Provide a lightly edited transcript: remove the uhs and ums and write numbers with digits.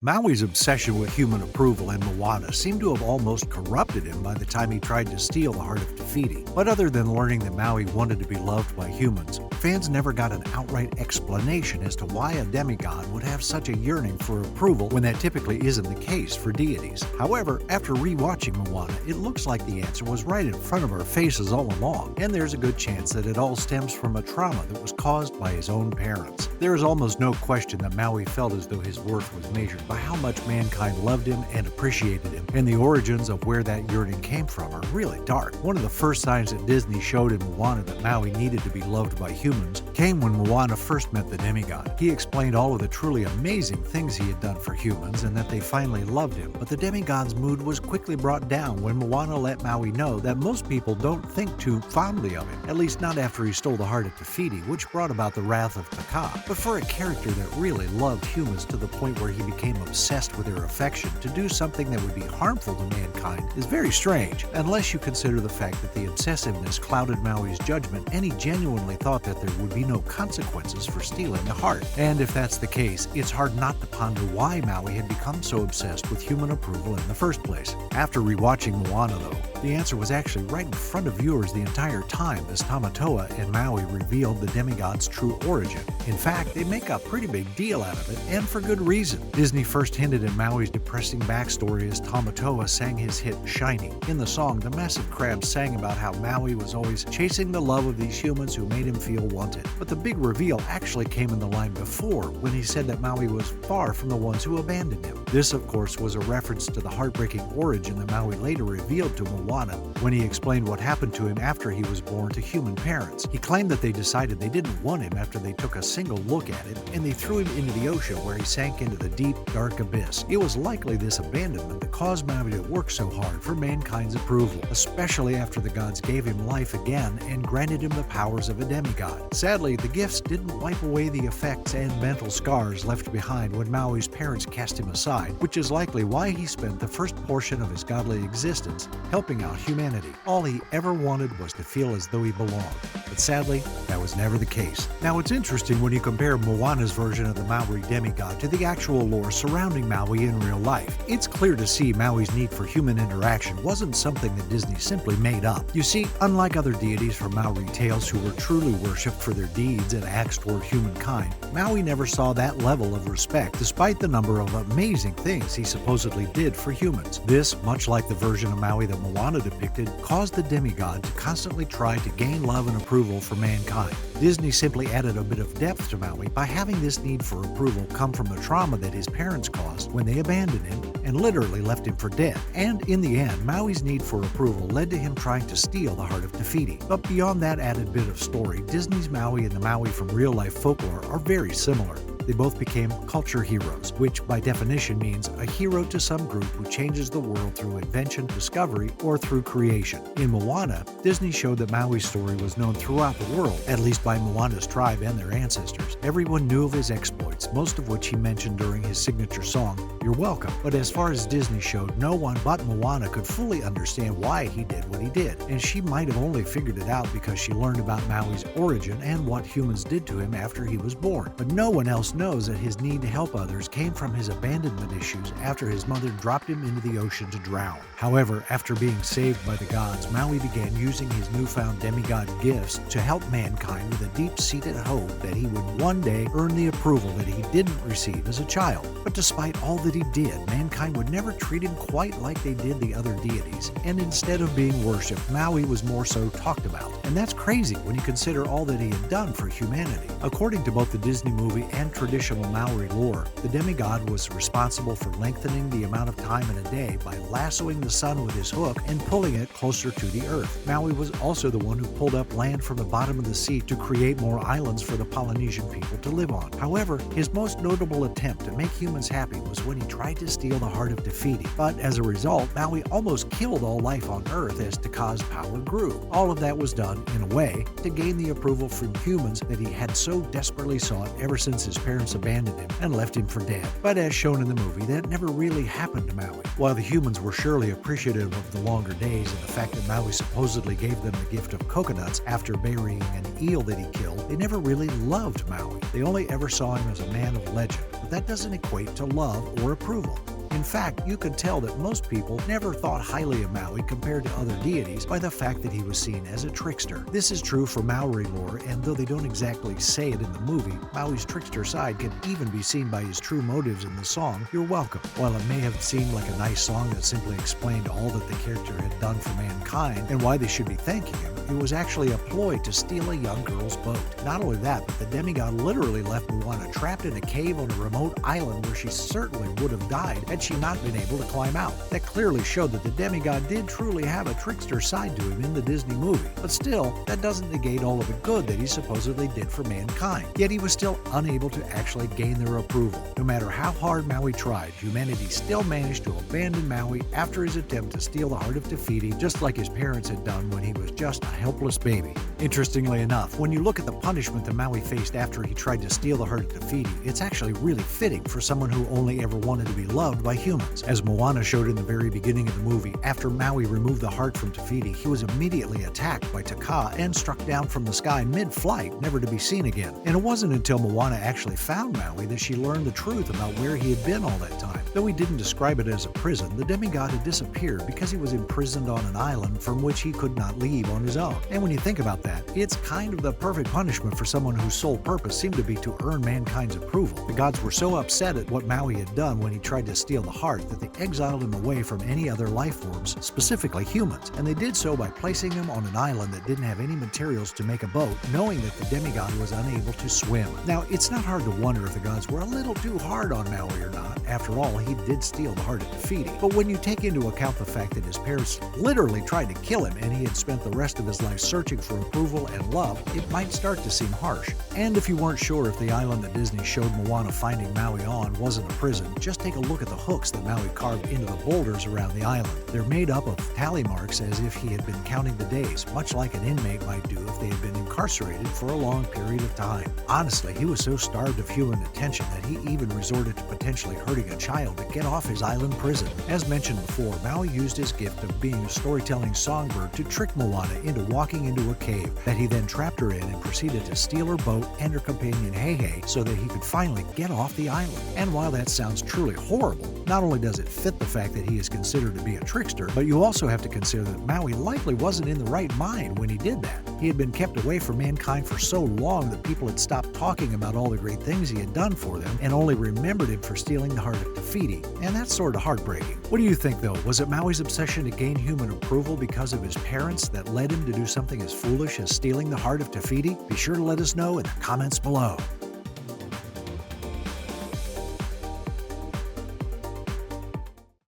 Maui's obsession with human approval in Moana seemed to have almost corrupted him by the time he tried to steal the Heart of TeFiti. But other than learning that Maui wanted to be loved by humans, fans never got an outright explanation as to why a demigod would have such a yearning for approval when that typically isn't the case for deities. However, after rewatching Moana, it looks like the answer was right in front of our faces all along, and there's a good chance that it all stems from a trauma that was caused by his own parents. There is almost no question that Maui felt as though his worth was measured by how much mankind loved him and appreciated him, and the origins of where that yearning came from are really dark. One of the first signs that Disney showed in Moana that Maui needed to be loved by humans came when Moana first met the demigod. He explained all of the truly amazing things he had done for humans and that they finally loved him, but the demigod's mood was quickly brought down when Moana let Maui know that most people don't think too fondly of him, at least not after he stole the Heart of TeFiti, which brought about the wrath of Taka. But for a character that really loved humans to the point where he became obsessed with their affection, to do something that would be harmful to mankind is very strange, unless you consider the fact that the obsessiveness clouded Maui's judgment and he genuinely thought that there would be no consequences for stealing the heart. And if that's the case, it's hard not to ponder why Maui had become so obsessed with human approval in the first place. After rewatching Moana, though, the answer was actually right in front of viewers the entire time as Tamatoa and Maui revealed the demigod's true origin. In fact, they make a pretty big deal out of it, and for good reason. Disney first hinted at Maui's depressing backstory as Tamatoa sang his hit Shiny. In the song, the massive crab sang about how Maui was always chasing the love of these humans who made him feel wanted. But the big reveal actually came in the line before, when he said that Maui was far from the ones who abandoned him. This, of course, was a reference to the heartbreaking origin that Maui later revealed to Moana when he explained what happened to him after he was born to human parents. He claimed that they decided they didn't want him after they took a single look at him, and they threw him into the ocean where he sank into the deep, dark abyss. It was likely this abandonment that caused Maui to work so hard for mankind's approval, especially after the gods gave him life again and granted him the powers of a demigod. Sadly, the gifts didn't wipe away the effects and mental scars left behind when Maui's parents cast him aside, which is likely why he spent the first portion of his godly existence helping out humanity. All he ever wanted was to feel as though he belonged. But sadly, that was never the case. Now, it's interesting when you compare Moana's version of the Maui demigod to the actual lore surrounding Maui in real life. It's clear to see Maui's need for human interaction wasn't something that Disney simply made up. You see, unlike other deities from Maori tales who were truly worshipped for their deeds and acts toward humankind, Maui never saw that level of respect despite the number of amazing things he supposedly did for humans. This, much like the version of Maui that Moana depicted, caused the demigod to constantly try to gain love and approval for mankind. Disney simply added a bit of depth to Maui by having this need for approval come from the trauma that his parents caused when they abandoned him and literally left him for dead. And in the end, Maui's need for approval led to him trying to steal the Heart of TeFiti. But beyond that added bit of story, Disney's Maui and the Maui from real-life folklore are very similar. They both became culture heroes, which by definition means a hero to some group who changes the world through invention, discovery, or through creation. In Moana, Disney showed that Maui's story was known throughout the world, at least by Moana's tribe and their ancestors. Everyone knew of his exploits, most of which he mentioned during his signature song, You're Welcome. But as far as Disney showed, no one but Moana could fully understand why he did what he did, and she might have only figured it out because she learned about Maui's origin and what humans did to him after he was born. But no one else knows that his need to help others came from his abandonment issues after his mother dropped him into the ocean to drown. However, after being saved by the gods, Maui began using his newfound demigod gifts to help mankind with a deep-seated hope that he would one day earn the approval that he didn't receive as a child. But despite all that he did, mankind would never treat him quite like they did the other deities, and instead of being worshipped, Maui was more so talked about. And that's crazy when you consider all that he had done for humanity. According to both the Disney movie and traditional Maori lore, the demigod was responsible for lengthening the amount of time in a day by lassoing the sun with his hook and pulling it closer to the earth. Maui was also the one who pulled up land from the bottom of the sea to create more islands for the Polynesian people to live on. However, his most notable attempt to make humans happy was when he tried to steal the Heart of TeFiti. But as a result, Maui almost killed all life on Earth as Taka's power grew. All of that was done, in a way, to gain the approval from humans that he had so desperately sought ever since his parents abandoned him and left him for dead. But as shown in the movie, that never really happened to Maui. While the humans were surely appreciative of the longer days and the fact that Maui supposedly gave them the gift of coconuts after burying an eel that he killed, they never really loved Maui. They only ever saw him as a man of legend, but that doesn't equate to love or more approval. In fact, you could tell that most people never thought highly of Maui compared to other deities by the fact that he was seen as a trickster. This is true for Maori lore, and though they don't exactly say it in the movie, Maui's trickster side can even be seen by his true motives in the song, You're Welcome. While it may have seemed like a nice song that simply explained all that the character had done for mankind and why they should be thanking him, it was actually a ploy to steal a young girl's boat. Not only that, but the demigod literally left Moana trapped in a cave on a remote island where she certainly would have died had she not been able to climb out. That clearly showed that the demigod did truly have a trickster side to him in the Disney movie. But still, that doesn't negate all of the good that he supposedly did for mankind. Yet he was still unable to actually gain their approval. No matter how hard Maui tried, humanity still managed to abandon Maui after his attempt to steal the Heart of TeFiti, just like his parents had done when he was just a helpless baby. Interestingly enough, when you look at the punishment that Maui faced after he tried to steal the Heart of TeFiti, it's actually really fitting for someone who only ever wanted to be loved by humans. As Moana showed in the very beginning of the movie, after Maui removed the heart from TeFiti, he was immediately attacked by Taka and struck down from the sky mid-flight, never to be seen again. And it wasn't until Moana actually found Maui that she learned the truth about where he had been all that time. Though he didn't describe it as a prison, the demigod had disappeared because he was imprisoned on an island from which he could not leave on his own. And when you think about that, it's kind of the perfect punishment for someone whose sole purpose seemed to be to earn mankind's approval. The gods were so upset at what Maui had done when he tried to steal the heart that they exiled him away from any other life forms, specifically humans, and they did so by placing him on an island that didn't have any materials to make a boat, knowing that the demigod was unable to swim. Now, it's not hard to wonder if the gods were a little too hard on Maui or not. After all, he did steal the Heart of TeFiti. But when you take into account the fact that his parents literally tried to kill him and he had spent the rest of his life searching for approval and love, it might start to seem harsh. And if you weren't sure if the island that Disney showed Moana finding Maui on wasn't a prison, just take a look at the hooks that Maui carved into the boulders around the island. They're made up of tally marks as if he had been counting the days, much like an inmate might do if they had been incarcerated for a long period of time. Honestly, he was so starved of human attention that he even resorted to potentially hurting a child to get off his island prison. As mentioned before, Maui used his gift of being a storytelling songbird to trick Moana into walking into a cave that he then trapped her in and proceeded to steal her boat and her companion Heihei so that he could finally get off the island. And while that sounds truly horrible, not only does it fit the fact that he is considered to be a trickster, but you also have to consider that Maui likely wasn't in the right mind when he did that. He had been kept away from mankind for so long that people had stopped talking about all the great things he had done for them and only remembered him for stealing the Heart of TeFiti. And that's sort of heartbreaking. What do you think though? Was it Maui's obsession to gain human approval because of his parents that led him to do something as foolish as stealing the Heart of TeFiti? Be sure to let us know in the comments below.